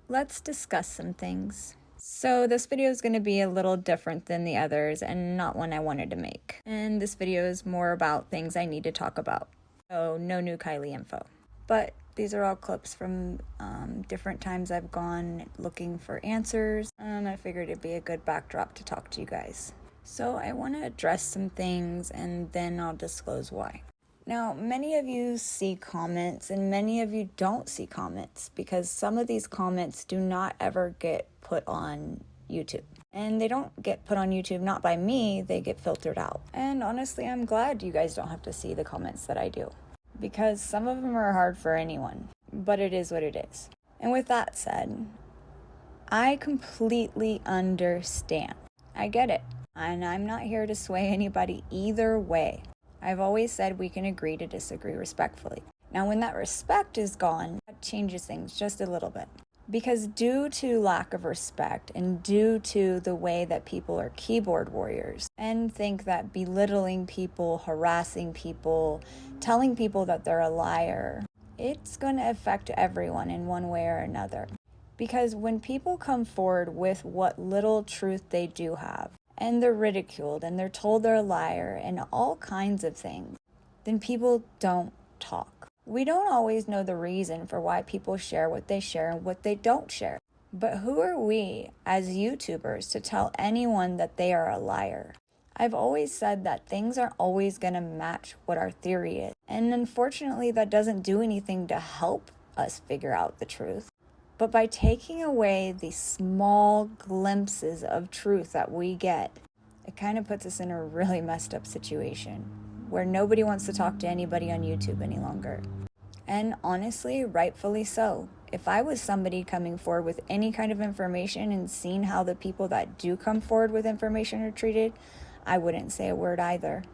let's discuss some things. So this video is going to be a little different than the others and not one I wanted to make. And this video is more about things I need to talk about. So no new Kylie info. But these are all clips from different times I've gone looking for answers. And I figured it'd be a good backdrop to talk to you guys. So I want to address some things and then I'll disclose why. Now, many of you see comments and many of you don't see comments because some of these comments do not ever get put on YouTube. And they don't get put on YouTube not by me, they get filtered out. And honestly, I'm glad you guys don't have to see the comments that I do because some of them are hard for anyone, but it is what it is. And with that said, I completely understand. I get it. And I'm not here to sway anybody either way. I've always said we can agree to disagree respectfully. Now, when that respect is gone, that changes things just a little bit. Because due to lack of respect and due to the way that people are keyboard warriors and think that belittling people, harassing people, telling people that they're a liar, it's going to affect everyone in one way or another. Because when people come forward with what little truth they do have, and they're ridiculed, and they're told they're a liar, and all kinds of things, then people don't talk. We don't always know the reason for why people share what they share and what they don't share. But who are we as YouTubers to tell anyone that they are a liar? I've always said that things aren't always going to match what our theory is. And unfortunately, that doesn't do anything to help us figure out the truth. But by taking away the small glimpses of truth that we get, it kind of puts us in a really messed up situation where nobody wants to talk to anybody on YouTube any longer. And honestly, rightfully so. If I was somebody coming forward with any kind of information and seeing how the people that do come forward with information are treated, I wouldn't say a word either.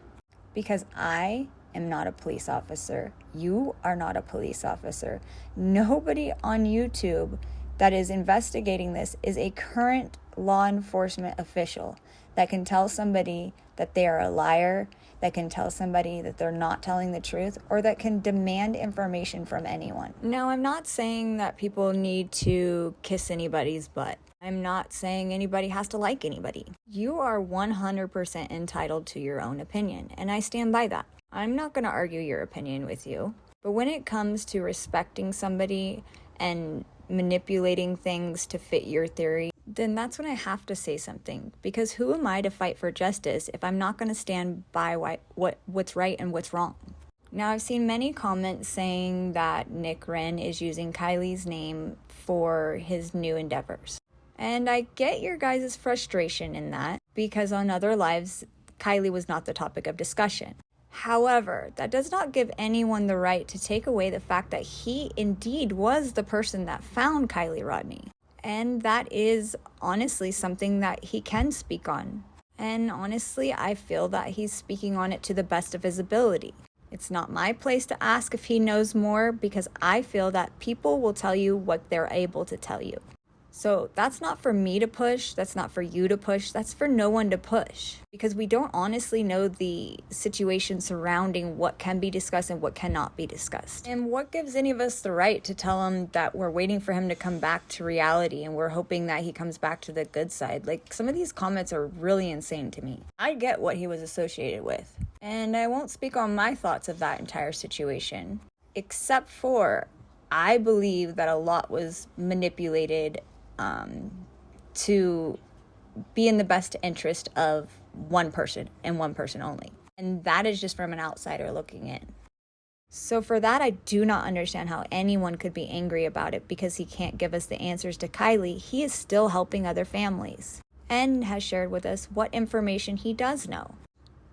Because I am not a police officer. You are not a police officer. Nobody on YouTube that is investigating this is a current law enforcement official that can tell somebody that they are a liar, that can tell somebody that they're not telling the truth, or that can demand information from anyone. Now, I'm not saying that people need to kiss anybody's butt. I'm not saying anybody has to like anybody. You are 100% entitled to your own opinion, and I stand by that. I'm not going to argue your opinion with you, but when it comes to respecting somebody and manipulating things to fit your theory, then that's when I have to say something. Because who am I to fight for justice if I'm not going to stand by what's right and what's wrong? Now, I've seen many comments saying that Nick Wren is using Kylie's name for his new endeavors. And I get your guys' frustration in that, because on other lives, Kylie was not the topic of discussion. However, that does not give anyone the right to take away the fact that he indeed was the person that found Kiely Rodni. And that is honestly something that he can speak on. And honestly, I feel that he's speaking on it to the best of his ability. It's not my place to ask if he knows more, because I feel that people will tell you what they're able to tell you. So that's not for me to push, that's not for you to push, that's for no one to push. Because we don't honestly know the situation surrounding what can be discussed and what cannot be discussed. And what gives any of us the right to tell him that we're waiting for him to come back to reality and we're hoping that he comes back to the good side? Like, some of these comments are really insane to me. I get what he was associated with. And I won't speak on my thoughts of that entire situation, except for I believe that a lot was manipulated to be in the best interest of one person and one person only. And that is just from an outsider looking in. So for that, I do not understand how anyone could be angry about it, because he can't give us the answers to Kylie. He is still helping other families and has shared with us what information he does know.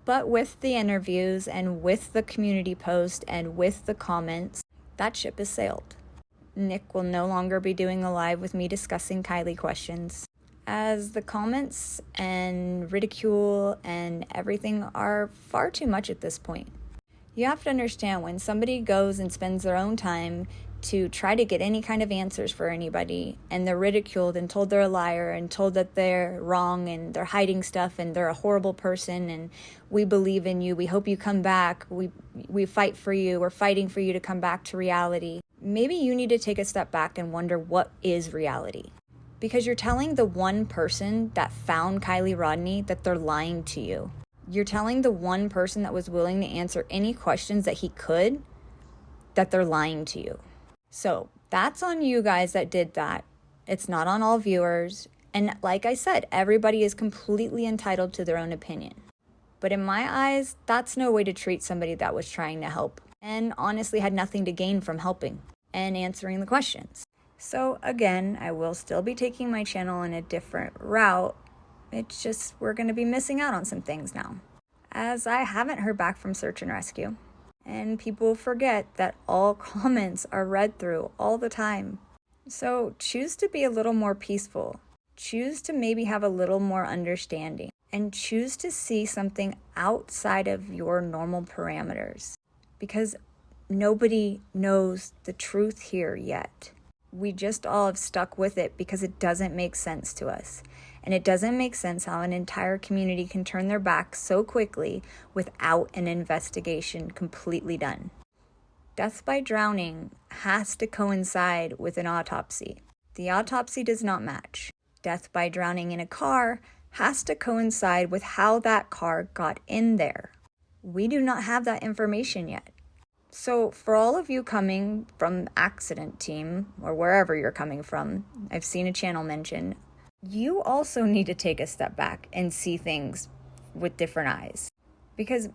But with the interviews and with the community post and with the comments, that ship has sailed. Nick will no longer be doing a live with me discussing Kylie questions, as the comments and ridicule and everything are far too much at this point. You have to understand, when somebody goes and spends their own time to try to get any kind of answers for anybody, and they're ridiculed and told they're a liar and told that they're wrong and they're hiding stuff and they're a horrible person and we believe in you, we hope you come back, we fight for you, we're fighting for you to come back to reality. maybe you need to take a step back and wonder what is reality. Because you're telling the one person that found Kiely Rodni that they're lying to you. You're telling the one person that was willing to answer any questions that he could that they're lying to you. So that's on you guys that did that. It's not on all viewers. And like I said, everybody is completely entitled to their own opinion. But in my eyes, that's no way to treat somebody that was trying to help and honestly had nothing to gain from helping and answering the questions. So again, I will still be taking my channel in a different route. It's just we're going to be missing out on some things now, as I haven't heard back from Search and Rescue. And people forget that all comments are read through all the time. So choose to be a little more peaceful. Choose to maybe have a little more understanding. And choose to see something outside of your normal parameters. Because nobody knows the truth here yet. We just all have stuck with it because it doesn't make sense to us. And it doesn't make sense how an entire community can turn their back so quickly without an investigation completely done. Death by drowning has to coincide with an autopsy. The autopsy does not match. Death by drowning in a car has to coincide with how that car got in there. We do not have that information yet. So for all of you coming from accident team or wherever you're coming from, I've seen a channel mention, you also need to take a step back and see things with different eyes. Because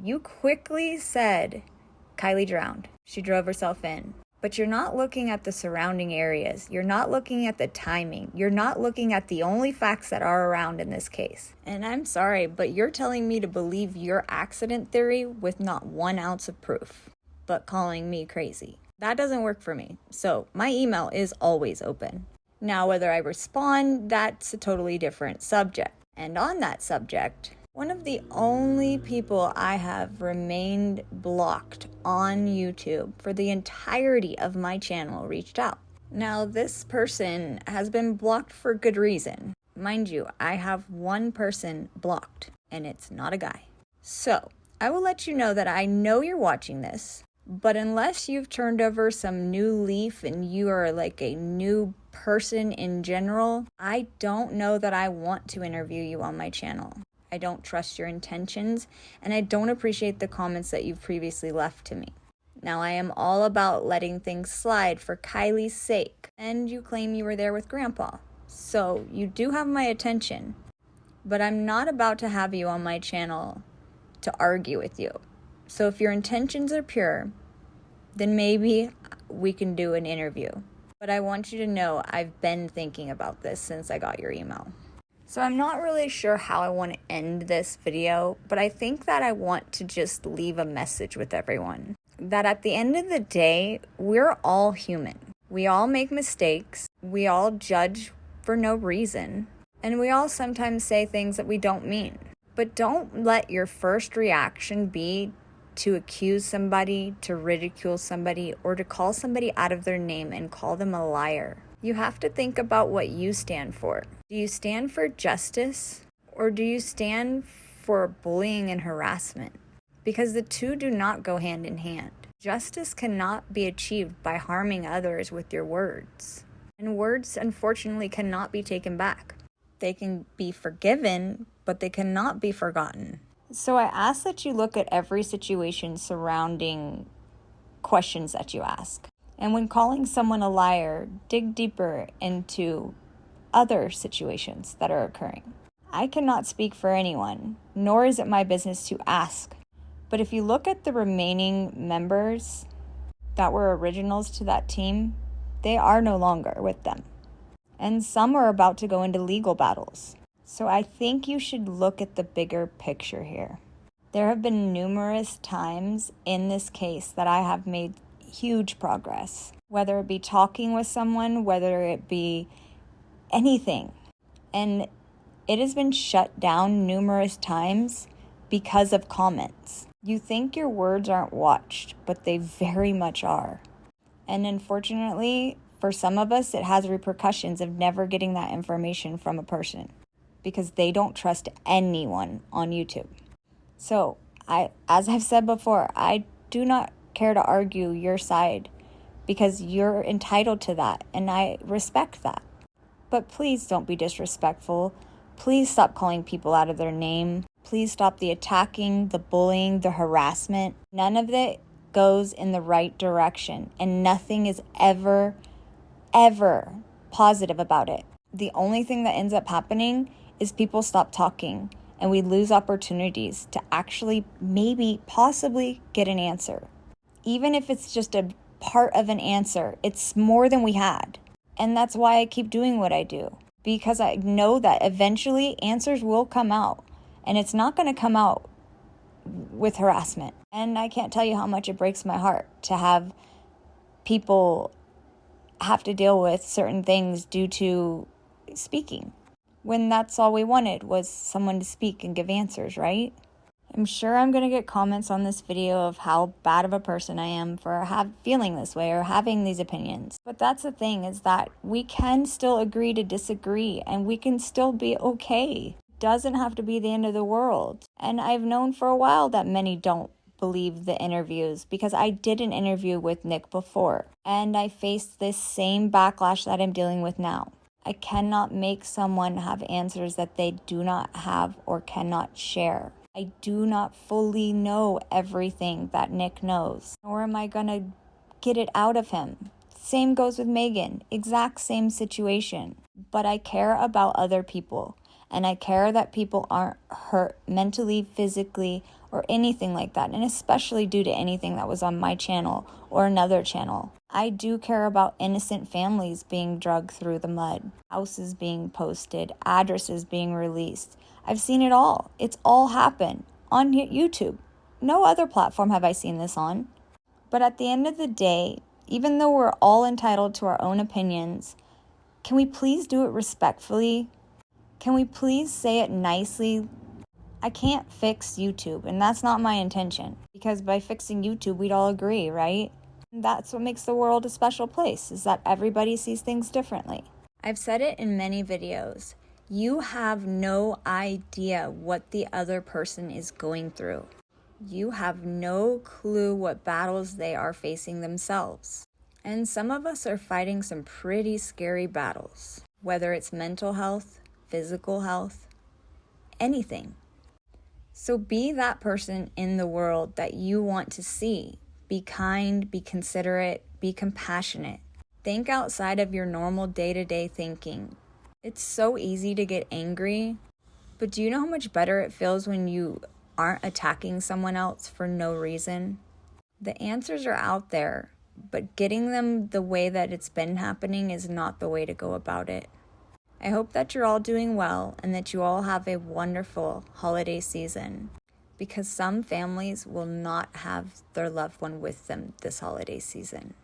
you quickly said Kiely drowned. She drove herself in. But you're not looking at the surrounding areas. You're not looking at the timing. You're not looking at the only facts that are around in this case. And I'm sorry, but you're telling me to believe your accident theory with not 1 ounce of proof, but calling me crazy. That doesn't work for me. So my email is always open. Now, whether I respond, that's a totally different subject. And on that subject, one of the only people I have remained blocked on YouTube for the entirety of my channel reached out. Now, this person has been blocked for good reason. Mind you, I have one person blocked, and it's not a guy. So, I will let you know that I know you're watching this, but unless you've turned over some new leaf and you are like a new person in general, I don't know that I want to interview you on my channel. I don't trust your intentions, and I don't appreciate the comments that you've previously left to me. Now, I am all about letting things slide for Kiely's sake, and you claim you were there with Grandpa. So, you do have my attention, but I'm not about to have you on my channel to argue with you. So if your intentions are pure, then maybe we can do an interview. But I want you to know I've been thinking about this since I got your email. So I'm not really sure how I want to end this video, but I think that I want to just leave a message with everyone. That at the end of the day, we're all human. We all make mistakes. We all judge for no reason. And we all sometimes say things that we don't mean. But don't let your first reaction be to accuse somebody, to ridicule somebody, or to call somebody out of their name and call them a liar. You have to think about what you stand for. Do you stand for justice, or do you stand for bullying and harassment? Because the two do not go hand in hand. Justice cannot be achieved by harming others with your words. And words, unfortunately, cannot be taken back. They can be forgiven, but they cannot be forgotten. So I ask that you look at every situation surrounding questions that you ask. And when calling someone a liar, dig deeper into other situations that are occurring. I cannot speak for anyone, nor is it my business to ask. But if you look at the remaining members that were originals to that team, they are no longer with them. And some are about to go into legal battles. So I think you should look at the bigger picture here. There have been numerous times in this case that I have made huge progress, whether it be talking with someone, whether it be anything. And it has been shut down numerous times because of comments. You think your words aren't watched, but they very much are. And unfortunately, for some of us, it has repercussions of never getting that information from a person because they don't trust anyone on YouTube. So, as I've said before, I do not care to argue your side because you're entitled to that, and I respect that. But please don't be disrespectful. Please stop calling people out of their name. Please stop the attacking, the bullying, the harassment. None of it goes in the right direction, and nothing is ever positive about it. The only thing that ends up happening is people stop talking, and we lose opportunities to actually possibly get an answer. Even if it's just a part of an answer, it's more than we had. And that's why I keep doing what I do, because I know that eventually answers will come out, and it's not going to come out with harassment. And I can't tell you how much it breaks my heart to have people have to deal with certain things due to speaking, when that's all we wanted was someone to speak and give answers, right? I'm sure I'm going to get comments on this video of how bad of a person I am for feeling this way or having these opinions. But that's the thing, is that we can still agree to disagree, and we can still be okay. It doesn't have to be the end of the world. And I've known for a while that many don't believe the interviews, because I did an interview with Nick before, and I faced this same backlash that I'm dealing with now. I cannot make someone have answers that they do not have or cannot share. I do not fully know everything that Nick knows, nor am I going to get it out of him. Same goes with Megan, exact same situation. But I care about other people, and I care that people aren't hurt mentally, physically, or anything like that, and especially due to anything that was on my channel or another channel. I do care about innocent families being dragged through the mud, houses being posted, addresses being released. I've seen it all. It's all happened on YouTube. No other platform have I seen this on. But at the end of the day, even though we're all entitled to our own opinions, can we please do it respectfully? Can we please say it nicely? I can't fix YouTube, and that's not my intention, because by fixing YouTube, we'd all agree, right? And that's what makes the world a special place, is that everybody sees things differently. I've said it in many videos. You have no idea what the other person is going through. You have no clue what battles they are facing themselves. And some of us are fighting some pretty scary battles, whether it's mental health, physical health, anything. So be that person in the world that you want to see. Be kind, be considerate, be compassionate. Think outside of your normal day-to-day thinking. It's so easy to get angry, but do you know how much better it feels when you aren't attacking someone else for no reason? The answers are out there, but getting them the way that it's been happening is not the way to go about it. I hope that you're all doing well and that you all have a wonderful holiday season, because some families will not have their loved one with them this holiday season.